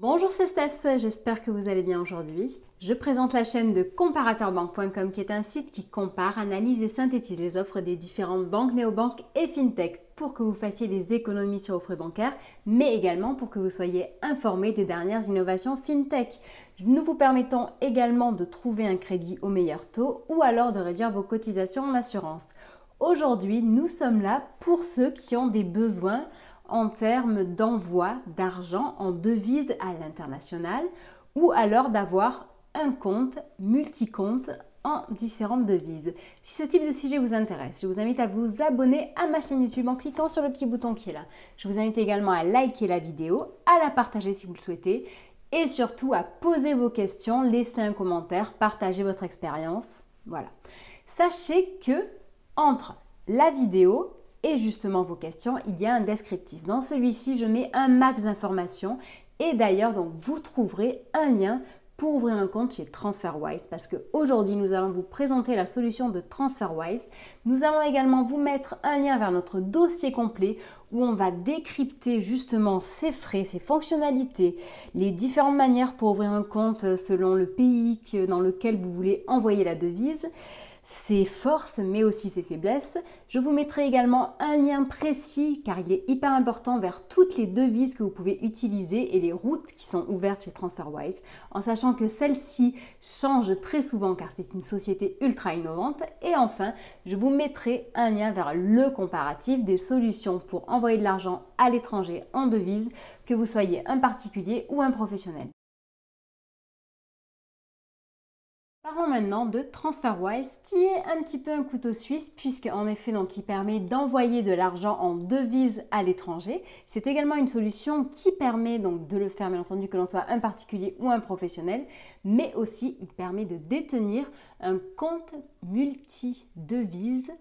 Bonjour, c'est Steph, j'espère que vous allez bien aujourd'hui. Je présente la chaîne de comparateurbanque.com qui est un site qui compare, analyse et synthétise les offres des différentes banques, néobanques et fintech pour que vous fassiez des économies sur vos frais bancaires, mais également pour que vous soyez informés des dernières innovations fintech. Nous vous permettons également de trouver un crédit au meilleur taux ou alors de réduire vos cotisations en assurance. Aujourd'hui, nous sommes là pour ceux qui ont des besoins en termes d'envoi d'argent en devise à l'international ou alors d'avoir un compte multi-compte en différentes devises. Si ce type de sujet vous intéresse, je vous invite à vous abonner à ma chaîne YouTube en cliquant sur le petit bouton qui est là. Je vous invite également à liker la vidéo, à la partager si vous le souhaitez et surtout à poser vos questions, laisser un commentaire, partager votre expérience. Voilà. Sachez que entre la vidéo et justement vos questions, il y a un descriptif. Dans celui-ci, je mets un max d'informations et d'ailleurs, donc vous trouverez un lien pour ouvrir un compte chez TransferWise parce qu'aujourd'hui, nous allons vous présenter la solution de TransferWise. Nous allons également vous mettre un lien vers notre dossier complet où on va décrypter justement ces frais, ces fonctionnalités, les différentes manières pour ouvrir un compte selon le pays dans lequel vous voulez envoyer la devise, ses forces mais aussi ses faiblesses. Je vous mettrai également un lien précis car il est hyper important vers toutes les devises que vous pouvez utiliser et les routes qui sont ouvertes chez TransferWise en sachant que celles-ci changent très souvent car c'est une société ultra innovante. Et enfin, je vous mettrai un lien vers le comparatif des solutions pour envoyer de l'argent à l'étranger en devise, que vous soyez un particulier ou un professionnel. Parlons maintenant de TransferWise qui est un petit peu un couteau suisse puisque en effet donc il permet d'envoyer de l'argent en devise à l'étranger. C'est également une solution qui permet donc de le faire bien entendu que l'on soit un particulier ou un professionnel, mais aussi il permet de détenir un compte multi-devise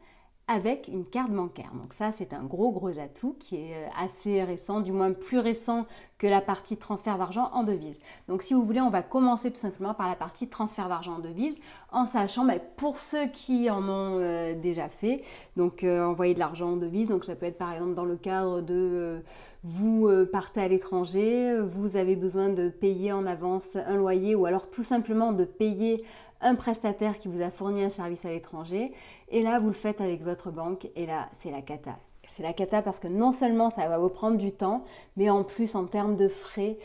avec une carte bancaire. Donc ça, c'est un gros atout qui est assez récent, du moins plus récent que la partie transfert d'argent en devise. Donc si vous voulez, on va commencer tout simplement par la partie transfert d'argent en devise en sachant, pour ceux qui en ont déjà fait, donc envoyer de l'argent en devise, donc ça peut être par exemple dans le cadre de vous partez à l'étranger, vous avez besoin de payer en avance un loyer ou alors tout simplement de payer un prestataire qui vous a fourni un service à l'étranger et là vous le faites avec votre banque et là c'est la cata. C'est la cata parce que non seulement ça va vous prendre du temps, mais en plus en termes de frais,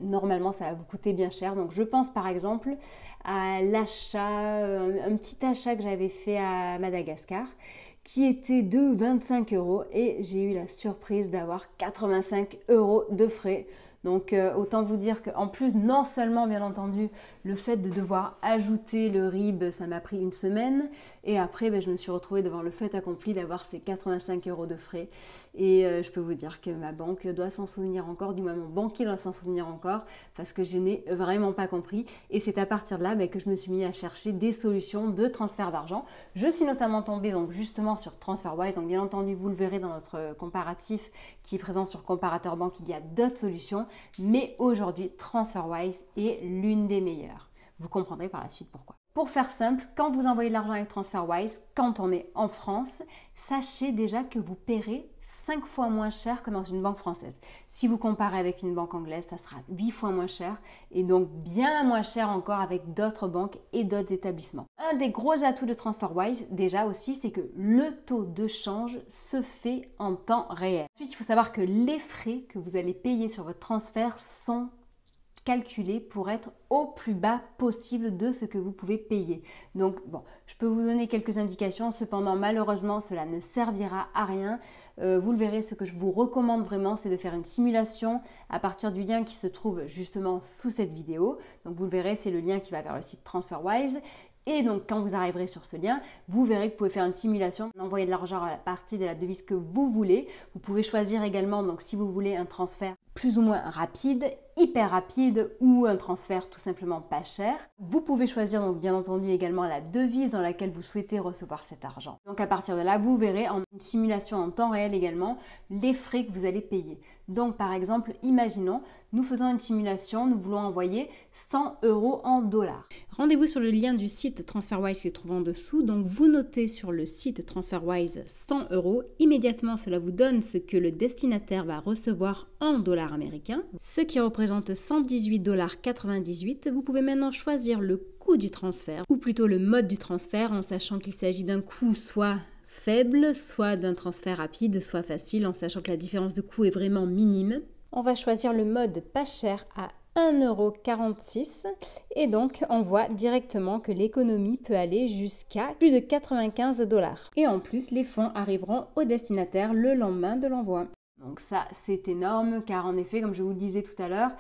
normalement ça va vous coûter bien cher. Donc je pense par exemple à l'achat, un petit achat que j'avais fait à Madagascar qui était de 25 € et j'ai eu la surprise d'avoir 85 € de frais. Donc autant vous dire qu'en plus, non seulement bien entendu, le fait de devoir ajouter le RIB, ça m'a pris une semaine. Et après, je me suis retrouvée devant le fait accompli d'avoir ces 85 € de frais. Et je peux vous dire que ma banque doit s'en souvenir encore, du moins mon banquier doit s'en souvenir encore, parce que je n'ai vraiment pas compris. Et c'est à partir de là que je me suis mis à chercher des solutions de transfert d'argent. Je suis notamment tombée donc justement sur TransferWise. Donc bien entendu, vous le verrez dans notre comparatif qui est présent sur Comparateur Banque, il y a d'autres solutions. Mais aujourd'hui, TransferWise est l'une des meilleures. Vous comprendrez par la suite pourquoi. Pour faire simple, quand vous envoyez de l'argent avec TransferWise, quand on est en France, sachez déjà que vous paierez 5 fois moins cher que dans une banque française. Si vous comparez avec une banque anglaise, ça sera 8 fois moins cher et donc bien moins cher encore avec d'autres banques et d'autres établissements. Un des gros atouts de TransferWise déjà aussi, c'est que le taux de change se fait en temps réel. Ensuite, il faut savoir que les frais que vous allez payer sur votre transfert sont calculé pour être au plus bas possible de ce que vous pouvez payer. Donc bon, je peux vous donner quelques indications, cependant malheureusement cela ne servira à rien. Vous le verrez, ce que je vous recommande vraiment, c'est de faire une simulation à partir du lien qui se trouve justement sous cette vidéo. Donc vous le verrez, c'est le lien qui va vers le site TransferWise. Et donc, quand vous arriverez sur ce lien, vous verrez que vous pouvez faire une simulation, envoyer de l'argent à la partie de la devise que vous voulez. Vous pouvez choisir également, donc si vous voulez un transfert plus ou moins rapide, hyper rapide ou un transfert tout simplement pas cher. Vous pouvez choisir donc bien entendu également la devise dans laquelle vous souhaitez recevoir cet argent. Donc à partir de là, vous verrez en une simulation en temps réel également les frais que vous allez payer. Donc par exemple, imaginons, nous faisons une simulation, nous voulons envoyer 100 € en dollars. Rendez-vous sur le lien du site TransferWise qui se trouve en dessous. Donc vous notez sur le site TransferWise 100 €. Immédiatement, cela vous donne ce que le destinataire va recevoir en dollars américains, ce qui représente représente 118,98 $, vous pouvez maintenant choisir le coût du transfert, ou plutôt le mode du transfert, en sachant qu'il s'agit d'un coût soit faible, soit d'un transfert rapide, soit facile, en sachant que la différence de coût est vraiment minime. On va choisir le mode pas cher à 1,46 € et donc on voit directement que l'économie peut aller jusqu'à plus de 95 $. Et en plus, les fonds arriveront au destinataire le lendemain de l'envoi. Donc ça, c'est énorme car en effet, comme je vous le disais tout à l'heure,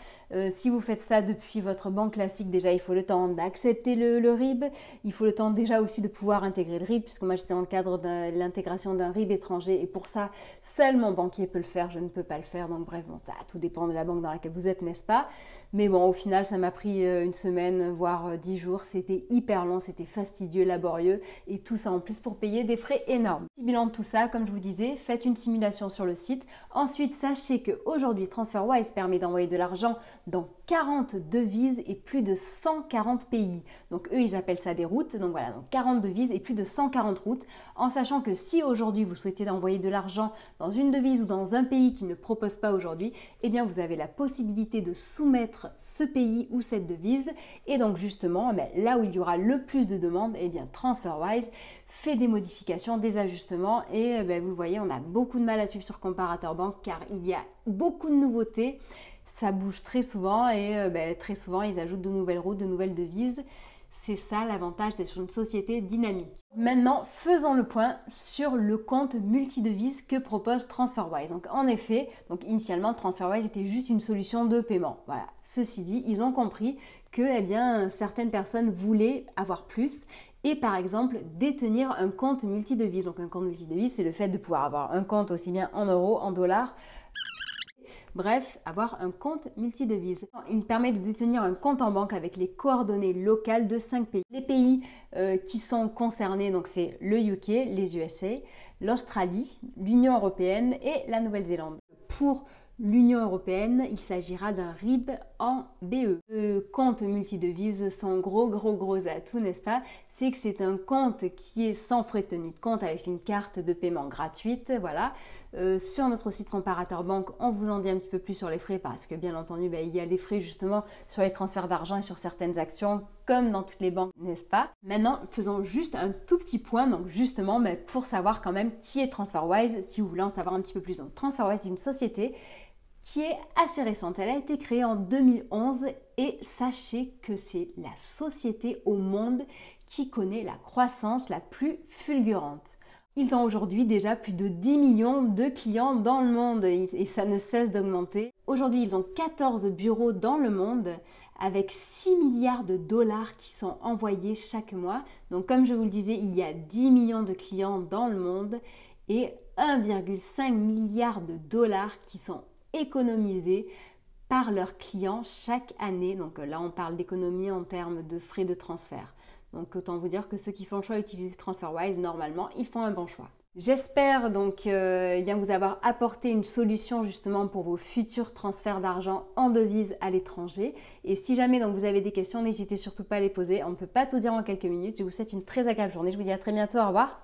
si vous faites ça depuis votre banque classique, déjà il faut le temps d'accepter le RIB, il faut le temps déjà aussi de pouvoir intégrer le RIB, puisque moi j'étais dans le cadre de l'intégration d'un RIB étranger et pour ça, seul mon banquier peut le faire, je ne peux pas le faire, donc bref, bon, ça tout dépend de la banque dans laquelle vous êtes, n'est-ce pas? Mais bon, au final, ça m'a pris une semaine, voire 10 jours, c'était hyper long, c'était fastidieux, laborieux et tout ça en plus pour payer des frais énormes. Petit bilan de tout ça, comme je vous disais, faites une simulation sur le site. Ensuite, sachez qu'aujourd'hui, TransferWise permet d'envoyer de l'argent dans 40 devises et plus de 140 pays. Donc eux, ils appellent ça des routes. Donc voilà, donc 40 devises et plus de 140 routes. En sachant que si aujourd'hui, vous souhaitez envoyer de l'argent dans une devise ou dans un pays qui ne propose pas aujourd'hui, eh bien, vous avez la possibilité de soumettre ce pays ou cette devise. Et donc justement, là où il y aura le plus de demandes, eh bien, TransferWise fait des modifications, des ajustements et vous le voyez, on a beaucoup de mal à suivre sur Comparator Bank car il y a beaucoup de nouveautés, ça bouge très souvent et très souvent ils ajoutent de nouvelles routes, de nouvelles devises. C'est ça l'avantage d'être sur une société dynamique. Maintenant, faisons le point sur le compte multidevise que propose TransferWise. Donc en effet, initialement TransferWise était juste une solution de paiement. Voilà. Ceci dit, ils ont compris que certaines personnes voulaient avoir plus et par exemple détenir un compte multidevise. Donc un compte multidevise, c'est le fait de pouvoir avoir un compte aussi bien en euros, en dollars, bref, avoir un compte multidevise. Il permet de détenir un compte en banque avec les coordonnées locales de 5 pays. Les pays qui sont concernés, donc c'est le UK, les USA, l'Australie, l'Union européenne et la Nouvelle-Zélande. Pour l'Union européenne, il s'agira d'un RIB en BE. Le compte multidevise, son gros atout, n'est-ce pas? C'est que c'est un compte qui est sans frais de tenue de compte avec une carte de paiement gratuite, voilà. Sur notre site Comparator Bank, on vous en dit un petit peu plus sur les frais parce que bien entendu, il y a des frais justement sur les transferts d'argent et sur certaines actions comme dans toutes les banques, n'est-ce pas? Maintenant, faisons juste un tout petit point, donc justement pour savoir quand même qui est TransferWise, si vous voulez en savoir un petit peu plus. Donc TransferWise, c'est une société qui est assez récente. Elle a été créée en 2011 et sachez que c'est la société au monde qui connaît la croissance la plus fulgurante. Ils ont aujourd'hui déjà plus de 10 millions de clients dans le monde et ça ne cesse d'augmenter. Aujourd'hui, ils ont 14 bureaux dans le monde avec 6 milliards de dollars qui sont envoyés chaque mois. Donc comme je vous le disais, il y a 10 millions de clients dans le monde et 1,5 milliard de dollars qui sont économisés par leurs clients chaque année. Donc là, on parle d'économie en termes de frais de transfert. Donc autant vous dire que ceux qui font le choix d'utiliser TransferWise, normalement, ils font un bon choix. J'espère donc vous avoir apporté une solution justement pour vos futurs transferts d'argent en devise à l'étranger. Et si jamais donc vous avez des questions, n'hésitez surtout pas à les poser. On ne peut pas tout dire en quelques minutes. Je vous souhaite une très agréable journée. Je vous dis à très bientôt. Au revoir.